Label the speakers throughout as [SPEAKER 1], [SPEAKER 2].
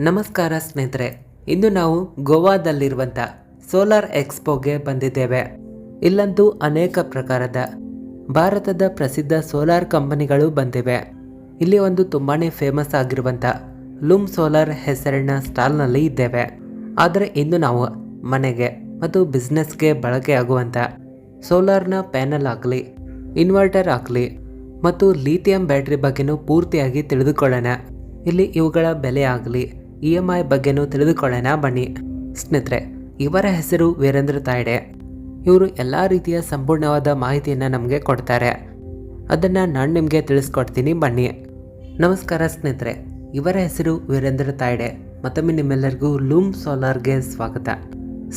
[SPEAKER 1] ನಮಸ್ಕಾರ ಸ್ನೇಹಿತರೆ, ಇಂದು ನಾವು ಗೋವಾದಲ್ಲಿರುವಂಥ ಸೋಲಾರ್ ಎಕ್ಸ್ಪೋಗೆ ಬಂದಿದ್ದೇವೆ. ಇಲ್ಲಂತೂ ಅನೇಕ ಪ್ರಕಾರದ ಭಾರತದ ಪ್ರಸಿದ್ಧ ಸೋಲಾರ್ ಕಂಪನಿಗಳು ಬಂದಿವೆ. ಇಲ್ಲಿ ಒಂದು ತುಂಬಾನೇ ಫೇಮಸ್ ಆಗಿರುವಂಥ ಲೂಮ್ ಸೋಲಾರ್ ಹೆಸರಿನ ಸ್ಟಾಲ್ನಲ್ಲಿ ಇದ್ದೇವೆ. ಆದರೆ ಇಂದು ನಾವು ಮನೆಗೆ ಮತ್ತು ಬಿಸ್ನೆಸ್ಗೆ ಬಳಕೆ ಆಗುವಂಥ ಸೋಲಾರ್ನ ಪ್ಯಾನಲ್ ಆಗಲಿ, ಇನ್ವರ್ಟರ್ ಆಗಲಿ ಮತ್ತು ಲಿಥಿಯಂ ಬ್ಯಾಟ್ರಿ ಬಗ್ಗೆನೂ ಪೂರ್ತಿಯಾಗಿ ತಿಳಿದುಕೊಳ್ಳೋಣ. ಇಲ್ಲಿ ಇವುಗಳ ಬೆಲೆ ಆಗಲಿ, EMI ಬಗ್ಗೆನೂ ತಿಳಿದುಕೊಳ್ಳೋಣ ಬನ್ನಿ. ಸ್ನೇಹಿತರೆ, ಇವರ ಹೆಸರು ವೀರೇಂದ್ರ ತಾಯ್ಡೆ. ಇವರು ಎಲ್ಲ ರೀತಿಯ ಸಂಪೂರ್ಣವಾದ ಮಾಹಿತಿಯನ್ನು ನಮಗೆ ಕೊಡ್ತಾರೆ. ಅದನ್ನು ನಾನು ನಿಮಗೆ ತಿಳಿಸ್ಕೊಡ್ತೀನಿ ಬನ್ನಿ. ನಮಸ್ಕಾರ ಸ್ನೇಹಿತರೆ, ಇವರ ಹೆಸರು ವೀರೇಂದ್ರ ತಾಯ್ಡೆ. ಮತ್ತೊಮ್ಮೆ ನಿಮ್ಮೆಲ್ಲರಿಗೂ ಲೂಮ್ ಸೋಲಾರ್ಗೆ ಸ್ವಾಗತ.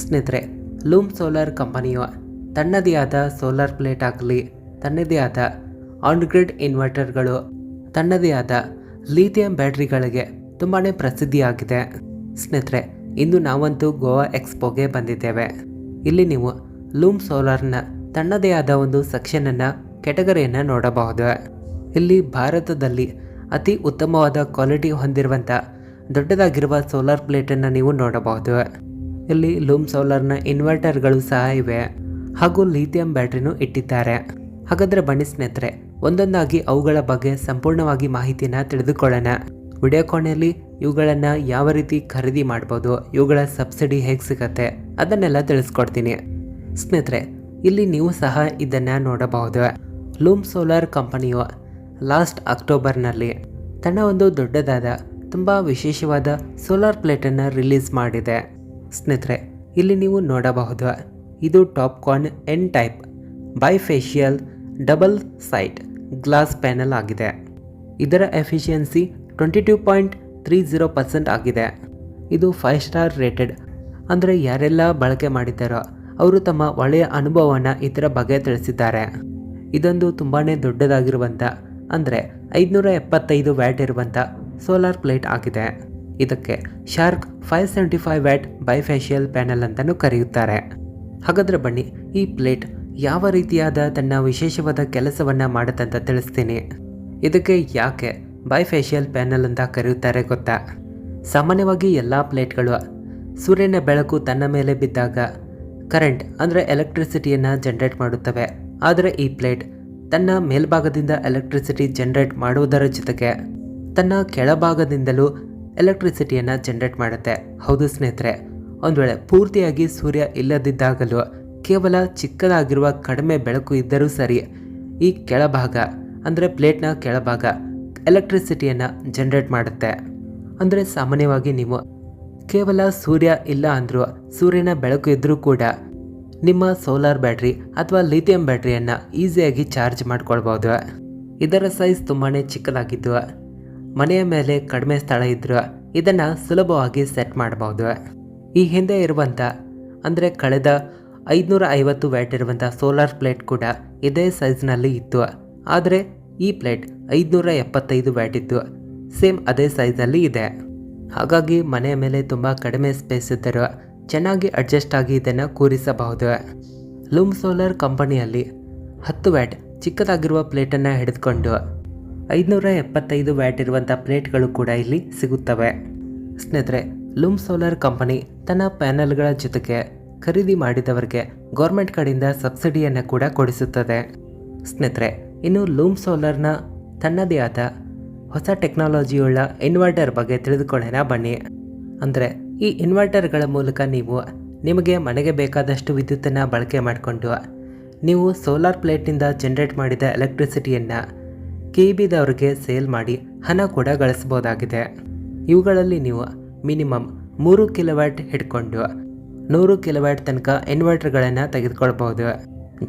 [SPEAKER 1] ಸ್ನೇಹಿತರೆ, ಲೂಮ್ ಸೋಲಾರ್ ಕಂಪನಿಯು ತನ್ನದೇ ಆದ ಸೋಲಾರ್ ಪ್ಲೇಟ್ ಆಗಲಿ, ತನ್ನದೇ ಆದ ಆನ್ ಗ್ರಿಡ್ ಇನ್ವರ್ಟರ್ಗಳು, ತನ್ನದೇ ಆದ ಲಿಥಿಯಂ ಬ್ಯಾಟ್ರಿಗಳಿಗೆ ತುಂಬಾ ಪ್ರಸಿದ್ಧಿಯಾಗಿದೆ. ಸ್ನೇಹಿತರೆ, ಇಂದು ನಾವಂತೂ ಗೋವಾ ಎಕ್ಸ್ಪೋಗೆ ಬಂದಿದ್ದೇವೆ. ಇಲ್ಲಿ ನೀವು ಲೂಮ್ ಸೋಲಾರ್ನ ತನ್ನದೇ ಆದ ಒಂದು ಸೆಕ್ಷನನ್ನು, ಕೆಟಗರಿಯನ್ನು ನೋಡಬಹುದು. ಇಲ್ಲಿ ಭಾರತದಲ್ಲಿ ಅತಿ ಉತ್ತಮವಾದ ಕ್ವಾಲಿಟಿ ಹೊಂದಿರುವಂಥ ದೊಡ್ಡದಾಗಿರುವ ಸೋಲಾರ್ ಪ್ಲೇಟನ್ನು ನೀವು ನೋಡಬಹುದು. ಇಲ್ಲಿ ಲೂಮ್ ಸೋಲಾರ್ನ ಇನ್ವರ್ಟರ್ಗಳು ಸಹ ಇವೆ ಹಾಗೂ ಲಿಥಿಯಂ ಬ್ಯಾಟ್ರಿನೂ ಇಟ್ಟಿದ್ದಾರೆ. ಹಾಗಾದರೆ ಬನ್ನಿ ಸ್ನೇಹಿತರೆ, ಒಂದೊಂದಾಗಿ ಅವುಗಳ ಬಗ್ಗೆ ಸಂಪೂರ್ಣವಾಗಿ ಮಾಹಿತಿಯನ್ನು ತಿಳಿದುಕೊಳ್ಳೋಣ. ವಿಡಿಯೋ ಕೊನೆಯಲ್ಲಿ ಇವುಗಳನ್ನು ಯಾವ ರೀತಿ ಖರೀದಿ ಮಾಡ್ಬೋದು, ಇವುಗಳ ಸಬ್ಸಿಡಿ ಹೇಗೆ ಸಿಗತ್ತೆ ಅದನ್ನೆಲ್ಲ ತಿಳಿಸ್ಕೊಡ್ತೀನಿ. ಸ್ನೇಹಿತರೆ, ಇಲ್ಲಿ ನೀವು ಸಹ ಇದನ್ನು ನೋಡಬಹುದು. ಲೂಮ್ ಸೋಲಾರ್ ಕಂಪನಿಯು ಲಾಸ್ಟ್ ಅಕ್ಟೋಬರ್ನಲ್ಲಿ ತನ್ನ ಒಂದು ದೊಡ್ಡದಾದ ತುಂಬ ವಿಶೇಷವಾದ ಸೋಲಾರ್ ಪ್ಲೇಟನ್ನು ರಿಲೀಸ್ ಮಾಡಿದೆ. ಸ್ನೇಹಿತರೆ, ಇಲ್ಲಿ ನೀವು ನೋಡಬಹುದು, ಇದು TOPCon N type bifacial double side glass panel ಆಗಿದೆ. ಇದರ ಎಫಿಷಿಯನ್ಸಿ 22.30% ಆಗಿದೆ. ಇದು 5 ಸ್ಟಾರ್ ರೇಟೆಡ್. ಅಂದರೆ ಯಾರೆಲ್ಲ ಬಳಕೆ ಮಾಡಿದ್ದಾರೋ ಅವರು ತಮ್ಮ ಒಳ್ಳೆಯ ಅನುಭವವನ್ನು ಇದರ ಬಗ್ಗೆ ತಿಳಿಸಿದ್ದಾರೆ. ಇದೊಂದು ತುಂಬಾ ದೊಡ್ಡದಾಗಿರುವಂಥ, ಅಂದರೆ 575 ವ್ಯಾಟ್ ಇರುವಂಥ ಸೋಲಾರ್ ಪ್ಲೇಟ್ ಆಗಿದೆ. ಇದಕ್ಕೆ ಶಾರ್ಕ್ 575 ವ್ಯಾಟ್ ಬೈಫೇಶಿಯಲ್ ಪ್ಯಾನಲ್ ಅಂತಲೂ ಕರೆಯುತ್ತಾರೆ. ಹಾಗಾದರೆ ಬನ್ನಿ, ಈ ಪ್ಲೇಟ್ ಯಾವ ರೀತಿಯಾದ ತನ್ನ ವಿಶೇಷವಾದ ಕೆಲಸವನ್ನು ಮಾಡುತ್ತಂತ ತಿಳಿಸ್ತೀನಿ. ಇದಕ್ಕೆ ಯಾಕೆ ಬೈಫೇಶಿಯಲ್ ಪ್ಯಾನಲ್ ಅಂತ ಕರೆಯುತ್ತಾರೆ ಗೊತ್ತಾ? ಸಾಮಾನ್ಯವಾಗಿ ಎಲ್ಲ ಪ್ಲೇಟ್ಗಳು ಸೂರ್ಯನ ಬೆಳಕು ತನ್ನ ಮೇಲೆ ಬಿದ್ದಾಗ ಕರೆಂಟ್ ಅಂದರೆ ಎಲೆಕ್ಟ್ರಿಸಿಟಿಯನ್ನು ಜನರೇಟ್ ಮಾಡುತ್ತವೆ. ಆದರೆ ಈ ಪ್ಲೇಟ್ ತನ್ನ ಮೇಲ್ಭಾಗದಿಂದ ಎಲೆಕ್ಟ್ರಿಸಿಟಿ ಜನರೇಟ್ ಮಾಡುವುದರ ಜೊತೆಗೆ ತನ್ನ ಕೆಳಭಾಗದಿಂದಲೂ ಎಲೆಕ್ಟ್ರಿಸಿಟಿಯನ್ನು ಜನರೇಟ್ ಮಾಡುತ್ತೆ. ಹೌದು ಸ್ನೇಹಿತರೆ, ಒಂದು ವೇಳೆ ಪೂರ್ತಿಯಾಗಿ ಸೂರ್ಯ ಇಲ್ಲದಿದ್ದಾಗಲೂ ಕೇವಲ ಚಿಕ್ಕದಾಗಿರುವ ಕಡಿಮೆ ಬೆಳಕು ಇದ್ದರೂ ಸರಿ, ಈ ಕೆಳಭಾಗ ಅಂದರೆ ಪ್ಲೇಟ್ನ ಕೆಳಭಾಗ ಎಲೆಕ್ಟ್ರಿಸಿಟಿಯನ್ನು ಜನರೇಟ್ ಮಾಡುತ್ತೆ. ಅಂದರೆ ಸಾಮಾನ್ಯವಾಗಿ ನೀವು ಕೇವಲ ಸೂರ್ಯ ಇಲ್ಲ ಅಂದರೂ, ಸೂರ್ಯನ ಬೆಳಕು ಇದ್ದರೂ ಕೂಡ ನಿಮ್ಮ ಸೋಲಾರ್ ಬ್ಯಾಟ್ರಿ ಅಥವಾ ಲಿಥಿಯಂ ಬ್ಯಾಟ್ರಿಯನ್ನು ಈಸಿಯಾಗಿ ಚಾರ್ಜ್ ಮಾಡ್ಕೊಳ್ಬೋದು. ಇದರ ಸೈಜ್ ತುಂಬಾ ಚಿಕ್ಕದಾಗಿದ್ದು, ಮನೆಯ ಮೇಲೆ ಕಡಿಮೆ ಸ್ಥಳ ಇದ್ದರೂ ಇದನ್ನು ಸುಲಭವಾಗಿ ಸೆಟ್ ಮಾಡಬಹುದು. ಈ ಹಿಂದೆ ಇರುವಂಥ, ಅಂದರೆ ಕಳೆದ 550 ವ್ಯಾಟ್ ಇರುವಂಥ ಸೋಲಾರ್ ಪ್ಲೇಟ್ ಕೂಡ ಇದೇ ಸೈಜ್ನಲ್ಲಿ ಇತ್ತು. ಆದರೆ ಈ ಪ್ಲೇಟ್ 575 ವ್ಯಾಟ್ ಇತ್ತು. ಸೇಮ್ ಅದೇ ಸೈಜಲ್ಲಿ ಇದೆ. ಹಾಗಾಗಿ ಮನೆಯ ಮೇಲೆ ತುಂಬ ಕಡಿಮೆ ಸ್ಪೇಸ್ ಇದ್ದರೂ ಚೆನ್ನಾಗಿ ಅಡ್ಜಸ್ಟ್ ಆಗಿ ಇದನ್ನು ಕೂರಿಸಬಹುದು. ಲೂಮ್ ಸೋಲಾರ್ ಕಂಪನಿಯಲ್ಲಿ 10 ವ್ಯಾಟ್ ಚಿಕ್ಕದಾಗಿರುವ ಪ್ಲೇಟನ್ನು ಹಿಡಿದುಕೊಂಡು 575 ವ್ಯಾಟ್ ಇರುವಂಥ ಪ್ಲೇಟ್ಗಳು ಕೂಡ ಇಲ್ಲಿ ಸಿಗುತ್ತವೆ. ಸ್ನೇಹಿತರೆ, ಲೂಮ್ ಸೋಲಾರ್ ಕಂಪನಿ ತನ್ನ ಪ್ಯಾನಲ್ಗಳ ಜೊತೆಗೆ ಖರೀದಿ ಮಾಡಿದವರಿಗೆ ಗೌರ್ಮೆಂಟ್ ಕಡೆಯಿಂದ ಸಬ್ಸಿಡಿಯನ್ನು ಕೂಡ ಕೊಡಿಸುತ್ತದೆ. ಸ್ನೇಹಿತರೆ, ಇನ್ನು ಲೂಮ್ ಸೋಲಾರ್ನ ತನ್ನದೇ ಆದ ಹೊಸ ಟೆಕ್ನಾಲಜಿಯುಳ್ಳ ಇನ್ವರ್ಟರ್ ಬಗ್ಗೆ ತಿಳಿದುಕೊಳ್ಳೋಣ ಬನ್ನಿ. ಅಂದರೆ ಈ ಇನ್ವರ್ಟರ್ಗಳ ಮೂಲಕ ನೀವು ನಿಮಗೆ ಮನೆಗೆ ಬೇಕಾದಷ್ಟು ವಿದ್ಯುತ್ತನ್ನು ಬಳಕೆ ಮಾಡಿಕೊಂಡು ನೀವು ಸೋಲಾರ್ ಪ್ಲೇಟ್ನಿಂದ ಜನರೇಟ್ ಮಾಡಿದ ಎಲೆಕ್ಟ್ರಿಸಿಟಿಯನ್ನು KEBದವರಿಗೆ ಸೇಲ್ ಮಾಡಿ ಹಣ ಕೂಡ ಗಳಿಸ್ಬೋದಾಗಿದೆ. ಇವುಗಳಲ್ಲಿ ನೀವು ಮಿನಿಮಮ್ 3 ಕಿಲೋವ್ಯಾಟ್ ಹಿಡ್ಕೊಂಡು 100 ಕಿಲೋವ್ಯಾಟ್ ತನಕ ಇನ್ವರ್ಟರ್ಗಳನ್ನು ತೆಗೆದುಕೊಳ್ಬಹುದು.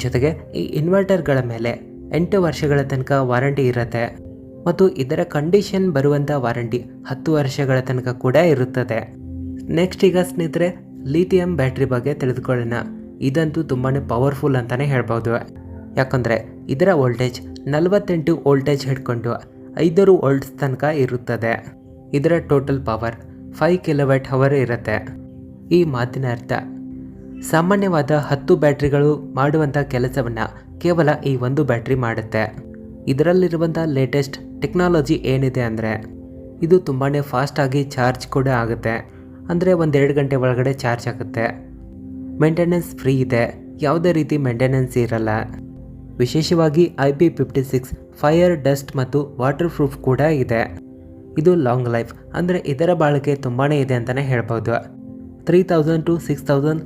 [SPEAKER 1] ಜೊತೆಗೆ ಈ ಇನ್ವರ್ಟರ್ಗಳ ಮೇಲೆ 8 ವರ್ಷಗಳ ತನಕ ವಾರಂಟಿ ಇರುತ್ತೆ ಮತ್ತು ಇದರ ಕಂಡೀಷನ್ ಬರುವಂಥ ವಾರಂಟಿ 10 ವರ್ಷಗಳ ತನಕ ಕೂಡ ಇರುತ್ತದೆ. ನೆಕ್ಸ್ಟ್ ಈಗ ಸ್ನೇಹಿತರೆ, ಲಿಥಿಯಂ ಬ್ಯಾಟ್ರಿ ಬಗ್ಗೆ ತಿಳಿದುಕೊಳ್ಳೋಣ. ಇದಂತೂ ತುಂಬಾ ಪವರ್ಫುಲ್ ಅಂತಲೇ ಹೇಳ್ಬೋದು. ಯಾಕಂದರೆ ಇದರ ವೋಲ್ಟೇಜ್ 48 ವೋಲ್ಟೇಜ್ ಹಿಡ್ಕೊಂಡು 500 ವೋಲ್ಟ್ಸ್ ತನಕ ಇರುತ್ತದೆ. ಇದರ ಟೋಟಲ್ ಪವರ್ 5 ಕಿಲೋವ್ಯಾಟ್ ಅವರ್ ಇರುತ್ತೆ. ಈ ಮಾತಿನ ಅರ್ಥ, ಸಾಮಾನ್ಯವಾದ 10 ಬ್ಯಾಟ್ರಿಗಳು ಮಾಡುವಂಥ ಕೆಲಸವನ್ನು ಕೇವಲ ಈ ಒಂದು ಬ್ಯಾಟ್ರಿ ಮಾಡುತ್ತೆ. ಇದರಲ್ಲಿರುವಂಥ ಲೇಟೆಸ್ಟ್ ಟೆಕ್ನಾಲಜಿ ಏನಿದೆ ಅಂದರೆ, ಇದು ತುಂಬಾ ಫಾಸ್ಟಾಗಿ ಚಾರ್ಜ್ ಕೂಡ ಆಗುತ್ತೆ, ಅಂದರೆ 1-2 ಗಂಟೆ ಒಳಗಡೆ ಚಾರ್ಜ್ ಆಗುತ್ತೆ. ಮೇಂಟೆನೆನ್ಸ್ ಫ್ರೀ ಇದೆ, ಯಾವುದೇ ರೀತಿ ಮೇಂಟೆನೆನ್ಸ್ ಇರಲ್ಲ. ವಿಶೇಷವಾಗಿ IP56 ಫೈರ್, ಡಸ್ಟ್ ಮತ್ತು ವಾಟರ್ ಪ್ರೂಫ್ ಕೂಡ ಇದೆ. ಇದು ಲಾಂಗ್ ಲೈಫ್, ಅಂದರೆ ಇದರ ಬಾಳಿಕೆ ತುಂಬಾ ಇದೆ ಅಂತಲೇ ಹೇಳ್ಬೋದು. 3000 to 6000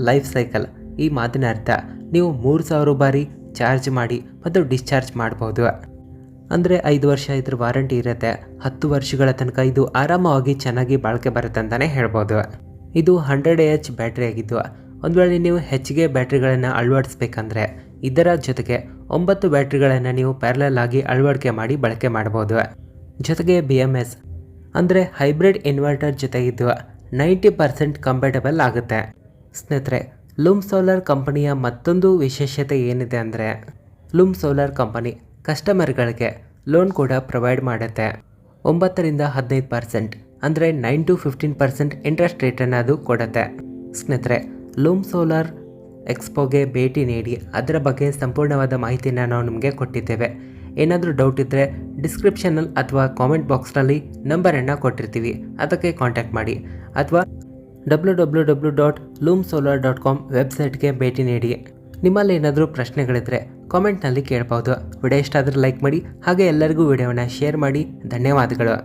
[SPEAKER 1] ಲೈಫ್ ಸೈಕಲ್. ಈ ಮಾತಿನ ಅರ್ಥ ನೀವು 3000 ಬಾರಿ ಚಾರ್ಜ್ ಮಾಡಿ ಮತ್ತು ಡಿಸ್ಚಾರ್ಜ್ ಮಾಡ್ಬೋದು. ಅಂದರೆ 5 ವರ್ಷ ಇದ್ರ ವಾರಂಟಿ ಇರುತ್ತೆ. 10 ವರ್ಷಗಳ ತನಕ ಇದು ಆರಾಮವಾಗಿ ಚೆನ್ನಾಗಿ ಬಾಳಿಕೆ ಬರುತ್ತೆ ಅಂತಲೇ ಹೇಳ್ಬೋದು. ಇದು 100Ah ಬ್ಯಾಟ್ರಿ ಆಗಿದ್ದು, ಒಂದು ವೇಳೆ ನೀವು ಹೆಚ್ಚಿಗೆ ಬ್ಯಾಟ್ರಿಗಳನ್ನು ಅಳವಡಿಸ್ಬೇಕಂದ್ರೆ ಇದರ ಜೊತೆಗೆ 9 ಬ್ಯಾಟ್ರಿಗಳನ್ನು ನೀವು ಪ್ಯಾರಲಲ್ ಆಗಿ ಅಳವಡಿಕೆ ಮಾಡಿ ಬಳಕೆ ಮಾಡ್ಬೋದು. ಜೊತೆಗೆ BMS ಅಂದರೆ ಹೈಬ್ರಿಡ್ ಇನ್ವರ್ಟರ್ ಜೊತೆಗಿದ್ದು 90% ಕಂಪ್ಯಾಟಬಲ್ ಆಗುತ್ತೆ. ಸ್ನೇಹಿತರೆ, ಲೂಮ್ ಸೋಲಾರ್ ಕಂಪನಿಯ ಮತ್ತೊಂದು ವಿಶೇಷತೆ ಏನಿದೆ ಅಂದರೆ ಲೂಮ್ ಸೋಲಾರ್ ಕಂಪನಿ ಕಸ್ಟಮರ್ಗಳಿಗೆ ಲೋನ್ ಕೂಡ ಪ್ರೊವೈಡ್ ಮಾಡುತ್ತೆ. 9ರಿಂದ 15%, ಅಂದರೆ 9 to 15% ಇಂಟ್ರೆಸ್ಟ್ ರೇಟನ್ನು ಅದು ಕೊಡುತ್ತೆ. ಸ್ನೇಹಿತರೆ, ಲೂಮ್ ಸೋಲಾರ್ ಎಕ್ಸ್ಪೋಗೆ ಭೇಟಿ ನೀಡಿ ಅದರ ಬಗ್ಗೆ ಸಂಪೂರ್ಣವಾದ ಮಾಹಿತಿಯನ್ನು ನಾವು ನಿಮಗೆ ಕೊಟ್ಟಿದ್ದೇವೆ. ಏನಾದರೂ ಡೌಟ್ ಇದ್ದರೆ ಡಿಸ್ಕ್ರಿಪ್ಷನಲ್ಲಿ ಅಥವಾ ಕಾಮೆಂಟ್ ಬಾಕ್ಸ್ನಲ್ಲಿ ನಂಬರನ್ನು ಕೊಟ್ಟಿರ್ತೀವಿ, ಅದಕ್ಕೆ ಕಾಂಟ್ಯಾಕ್ಟ್ ಮಾಡಿ. ಅಥವಾ www.loomsolar.com ವೆಬ್ಸೈಟ್ಗೆ ಭೇಟಿ ನೀಡಿ. ನಿಮ್ಮಲ್ಲಿ ಏನಾದರೂ ಪ್ರಶ್ನೆಗಳಿದ್ದರೆ ಕಾಮೆಂಟ್ನಲ್ಲಿ ಕೇಳ್ಬೋದು. ವಿಡಿಯೋ ಇಷ್ಟ ಆದರೆ ಲೈಕ್ ಮಾಡಿ, ಹಾಗೆ ಎಲ್ಲರಿಗೂ ವಿಡಿಯೋವನ್ನು ಶೇರ್ ಮಾಡಿ. ಧನ್ಯವಾದಗಳು.